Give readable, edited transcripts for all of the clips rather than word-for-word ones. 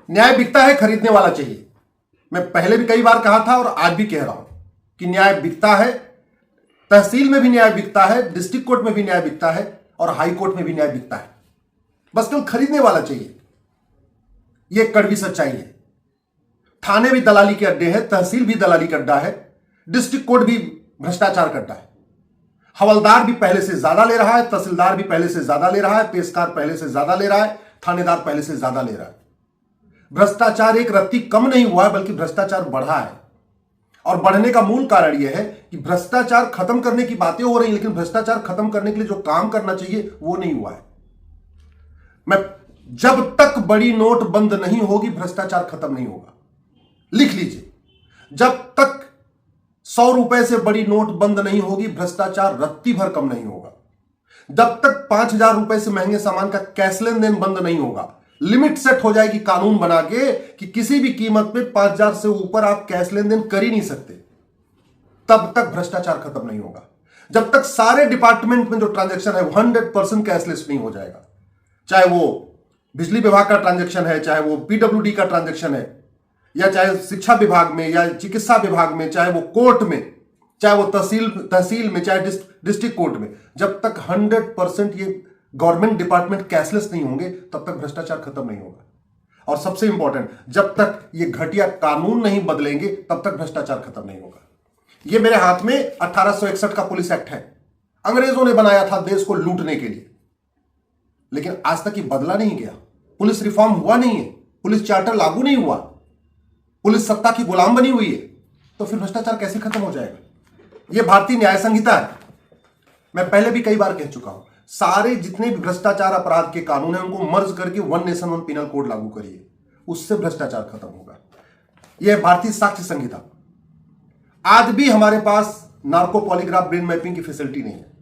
न्याय बिकता है, खरीदने वाला चाहिए। मैं पहले भी कई बार कहा था और आज भी कह रहा हूं कि न्याय बिकता है। तहसील में भी न्याय बिकता है, डिस्ट्रिक्ट कोर्ट में भी न्याय बिकता है और हाई कोर्ट में भी न्याय बिकता है। बस केवल खरीदने वाला चाहिए। यह कड़वी सच्चाई है। थाने भी दलाली के अड्डे हैं, तहसील भी दलाली का अड्डा है, डिस्ट्रिक्ट कोर्ट भी भ्रष्टाचार का अड्डा है। हवलदार भी पहले से ज्यादा ले रहा है, तहसीलदार भी पहले से ज्यादा ले रहा है, पेशकार पहले से ज्यादा ले रहा है, थानेदार पहले से ज्यादा ले रहा है। भ्रष्टाचार एक रत्ती कम नहीं हुआ है, बल्कि भ्रष्टाचार बढ़ा है। और बढ़ने का मूल कारण यह है कि भ्रष्टाचार खत्म करने की बातें हो रही हैं, लेकिन भ्रष्टाचार खत्म करने के लिए जो काम करना चाहिए वो नहीं हुआ है। जब तक बड़ी नोट बंद नहीं होगी, भ्रष्टाचार खत्म नहीं होगा। लिख लीजिए, जब तक 100 रुपए से बड़ी नोट बंद नहीं होगी, भ्रष्टाचार रत्ती भर कम नहीं होगा। जब तक 5,000 रुपए से महंगे सामान का कैश लेन देन बंद नहीं होगा, लिमिट सेट हो जाएगी कानून बना के कि किसी भी कीमत पे 5,000 से ऊपर आप कैश लेन देन कर ही नहीं सकते, तब तक भ्रष्टाचार खत्म नहीं होगा। जब तक सारे डिपार्टमेंट में जो ट्रांजैक्शन है 100% कैशलेस नहीं हो जाएगा, चाहे वो बिजली विभाग का ट्रांजैक्शन है, चाहे वो पीडब्ल्यूडी का ट्रांजैक्शन है, या चाहे शिक्षा विभाग में या चिकित्सा विभाग में, चाहे वो कोर्ट में, चाहे वो तहसील में, चाहे डिस्ट्रिक्ट कोर्ट में, जब तक 100% ये गवर्नमेंट डिपार्टमेंट कैशलेस नहीं होंगे, तब तक भ्रष्टाचार खत्म नहीं होगा। और सबसे इंपॉर्टेंट, जब तक ये घटिया कानून नहीं बदलेंगे, तब तक भ्रष्टाचार खत्म नहीं होगा। ये मेरे हाथ में 1861 का पुलिस एक्ट है। अंग्रेजों ने बनाया था देश को लूटने के लिए, लेकिन आज तक ये बदला नहीं गया। पुलिस रिफॉर्म हुआ नहीं है, पुलिस चार्टर लागू नहीं हुआ, पुलिस सत्ता की गुलाम बनी हुई है, तो फिर भ्रष्टाचार कैसे खत्म हो जाएगा? यह भारतीय न्याय संहिता है। मैं पहले भी कई बार कह चुका हूं, सारे जितने भी भ्रष्टाचार अपराध के कानून हैं उनको मर्ज करके one nation one penal code लागू करिए, उससे भ्रष्टाचार खत्म होगा। यह भारतीय साक्ष्य संहिता। आज भी हमारे पास नार्को पॉलीग्राफ ब्रेन मैपिंग की फैसिलिटी नहीं है।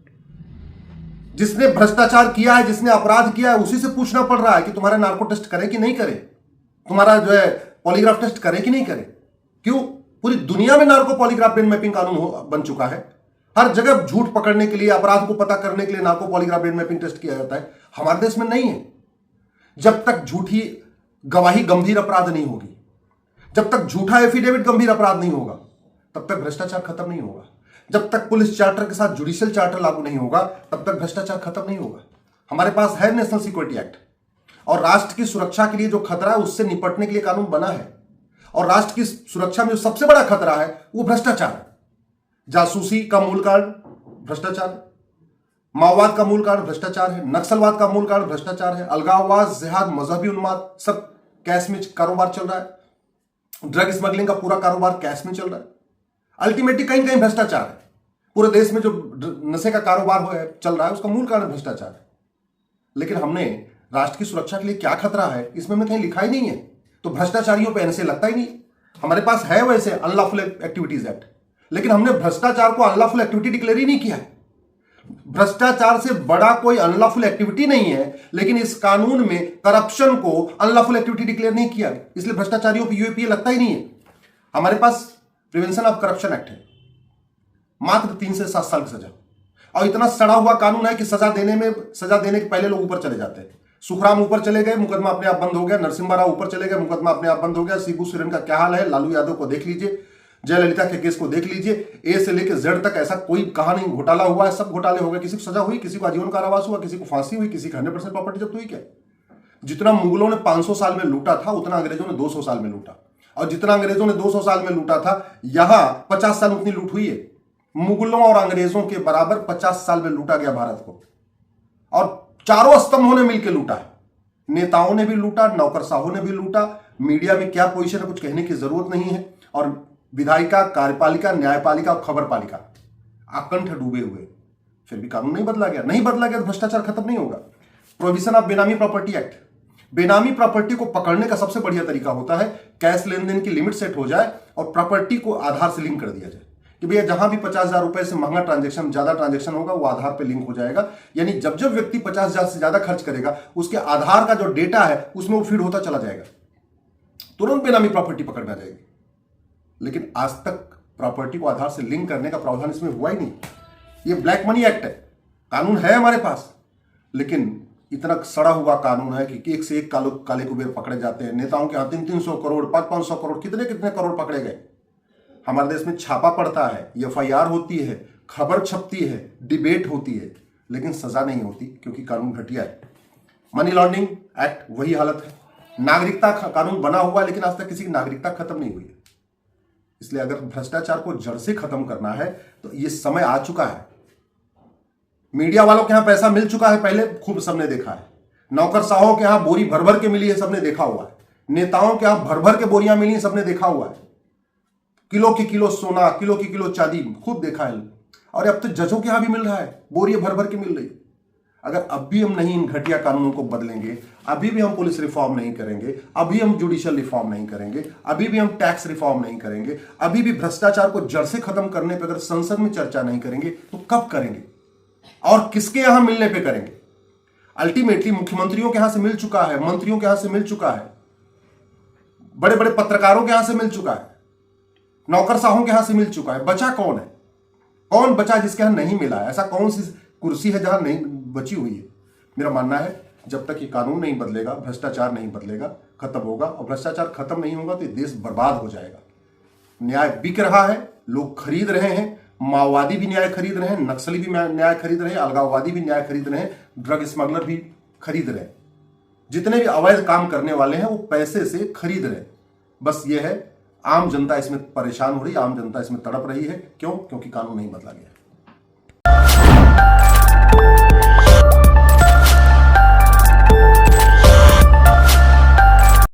जिसने भ्रष्टाचार किया है, जिसने अपराध किया है, उसी से पूछना पड़ रहा है कि तुम्हारा नार्को टेस्ट करें कि नहीं करें, तुम्हारा जो है पॉलीग्राफ टेस्ट करें कि नहीं करें। क्यों? पूरी दुनिया में नार्को पॉलीग्राफ ब्रेन मैपिंग कानून बन चुका है। हर जगह झूठ पकड़ने के लिए, अपराध को पता करने के लिए narco polygraph brain mapping test किया जाता है। हमारे देश में नहीं है। जब तक झूठी गवाही गंभीर अपराध नहीं होगी, जब तक झूठा एफिडेविट गंभीर अपराध नहीं होगा, तब तक भ्रष्टाचार खत्म नहीं होगा। जब तक पुलिस चार्टर के साथ जुडिशियल चार्टर लागू नहीं होगा, तब तक भ्रष्टाचार खत्म नहीं होगा। हमारे पास है नेशनल सिक्योरिटी एक्ट, और राष्ट्र की सुरक्षा के लिए जो खतरा है उससे निपटने के लिए कानून बना है। और राष्ट्र की सुरक्षा में जो सबसे बड़ा खतरा है वो भ्रष्टाचार है। जासूसी का मूल कारण भ्रष्टाचार, माओवाद का मूल कारण भ्रष्टाचार है, नक्सलवाद का मूल कारण भ्रष्टाचार है, अलगाववाद, जिहाद, मजहबी उन्माद, सब कैश में कारोबार चल रहा है। ड्रग स्मगलिंग का पूरा कारोबार कैश में चल रहा है। अल्टीमेटली कहीं कहीं भ्रष्टाचार है। पूरे देश में जो नशे का कारोबार चल रहा है उसका मूल कारण भ्रष्टाचार है। लेकिन हमने राष्ट्र की सुरक्षा के लिए क्या खतरा है इसमें हमने कहीं लिखा ही नहीं है, तो भ्रष्टाचारियों पे एनएसए लगता ही नहीं। हमारे पास है वैसे अनलॉफुल एक्टिविटीज एक्ट, लेकिन हमने भ्रष्टाचार को अनलॉफुल एक्टिविटी डिक्लेयर ही नहीं किया है। भ्रष्टाचार से बड़ा कोई अनलॉफुल एक्टिविटी नहीं है, लेकिन इस कानून में करप्शन को अनलॉफुल एक्टिविटी डिक्लेयर नहीं किया, इसलिए भ्रष्टाचारियों पे यूएपीए लगता ही नहीं है। हमारे पास प्रिवेंशन ऑफ करप्शन एक्ट है, मात्र 3 से 7 साल की सजा, और इतना सड़ा हुआ कानून है कि सजा देने के पहले लोग ऊपर चले जाते हैं। सुखराम ऊपर चले गए, मुकदमा अपने आप बंद हो गया। नरसिम्हा राव ऊपर चले गए, मुकदमा अपने आप बंद हो गया। शिबू सोरेन का क्या हाल है, लालू यादव को देख लीजिए, जयललिता के केस को देख लीजिए, ए से लेकर जेड तक ऐसा कोई कहा नहीं घोटाला हुआ है, सब घोटाले हो गए। किसी को सजा हुई, किसी को आजीवन कारावास हुआ, किसी को फांसी हुई, किसी को 100% प्रॉपर्टी जब्त हुई। क्या जितना मुगलों ने 500 साल में लूटा था, उतना अंग्रेजों ने 200 साल में लूटा, और जितना अंग्रेजों ने 200 साल में लूटा था, यहां 50 साल उतनी लूट हुई है। मुगलों और अंग्रेजों के बराबर 50 साल में लूटा गया भारत को, और चारों स्तंभों ने मिलकर लूटा है। नेताओं ने भी लूटा, नौकरशाहों ने भी लूटा। मीडिया में क्या पोजीशन है कुछ कहने की जरूरत नहीं है, और विधायिका, कार्यपालिका, न्यायपालिका और खबरपालिका आकंठ डूबे हुए, फिर भी कानून नहीं बदला गया। नहीं बदला गया तो भ्रष्टाचार खत्म नहीं होगा। प्रोविजन ऑफ बेनामी प्रॉपर्टी एक्ट, बेनामी प्रॉपर्टी को पकड़ने का सबसे बढ़िया तरीका होता है कैश लेन देन की लिमिट सेट हो जाए और प्रॉपर्टी को आधार से लिंक कर दिया जाए कि भैया जहां भी 50,000 रुपए से महंगा ट्रांजैक्शन, ज्यादा ट्रांजैक्शन होगा वो आधार पे लिंक हो जाएगा। यानी जब जब व्यक्ति 50,000 से ज्यादा खर्च करेगा, उसके आधार का जो डेटा है उसमें वो फीड होता चला जाएगा, तुरंत बेनामी प्रॉपर्टी पकड़ में आ जाएगी। लेकिन आज तक प्रॉपर्टी को आधार से लिंक करने का प्रावधान इसमें हुआ ही नहीं। ये ब्लैक मनी एक्ट है, कानून है हमारे पास, लेकिन इतना सड़ा हुआ कानून है कि एक से एक काले कुबेर पकड़े जाते हैं। नेताओं के यहाँ 300 करोड़ 500 करोड़ कितने कितने करोड़ पकड़े गए। हमारे देश में छापा पड़ता है, FIR होती है, खबर छपती है, डिबेट होती है, लेकिन सजा नहीं होती क्योंकि कानून घटिया है। मनी लॉन्ड्रिंग एक्ट वही हालत है। नागरिकता कानून बना हुआ है लेकिन आज तक किसी की नागरिकता खत्म नहीं हुई है। इसलिए अगर भ्रष्टाचार को जड़ से खत्म करना है तो ये समय आ चुका है। मीडिया वालों के यहां पैसा मिल चुका है, पहले खूब सबने देखा है। नौकरशाहों के यहां बोरी भर भर के मिली है, सबने देखा हुआ है। नेताओं के यहां भर भर के बोरियां मिली है, सबने देखा हुआ है। किलो की किलो सोना, किलो की किलो चांदी खूब देखा है। और अब तो जजों के यहां भी मिल रहा है, बोरियां भर भर के मिल रही है। अगर अब भी हम नहीं इन घटिया कानूनों को बदलेंगे, अभी भी हम पुलिस रिफॉर्म नहीं करेंगे, अभी हम जुडिशियल रिफॉर्म नहीं करेंगे, अभी भी हम टैक्स रिफॉर्म नहीं करेंगे, अभी भी भ्रष्टाचार को जड़ से खत्म करने पर अगर संसद में चर्चा नहीं करेंगे तो कब करेंगे और किसके यहां मिलने पे करेंगे। अल्टीमेटली मुख्यमंत्रियों के यहां से मिल चुका है, मंत्रियों के यहां से मिल चुका है, बड़े बड़े पत्रकारों के यहां से मिल चुका है, नौकरशाहों के यहां से मिल चुका है। बचा कौन है? कौन बचा जिसके यहां नहीं मिला है? ऐसा कौन सी कुर्सी है जहां नहीं बची हुई है? मेरा मानना है जब तक ये कानून नहीं बदलेगा, भ्रष्टाचार नहीं बदलेगा, खत्म होगा। और भ्रष्टाचार खत्म नहीं होगा तो ये देश बर्बाद हो जाएगा। न्याय बिक रहा है, लोग खरीद रहे हैं, माओवादी भी न्याय खरीद रहे हैं, नक्सली भी न्याय खरीद रहे हैं, अलगाववादी भी न्याय खरीद रहे हैं, ड्रग स्मगलर भी खरीद रहे हैं। जितने भी अवैध काम करने वाले हैं वो पैसे से खरीद रहे हैं। बस ये है, आम जनता इसमें परेशान हो रही है, आम जनता इसमें तड़प रही है। क्यों? क्योंकि कानून नहीं बदला गया।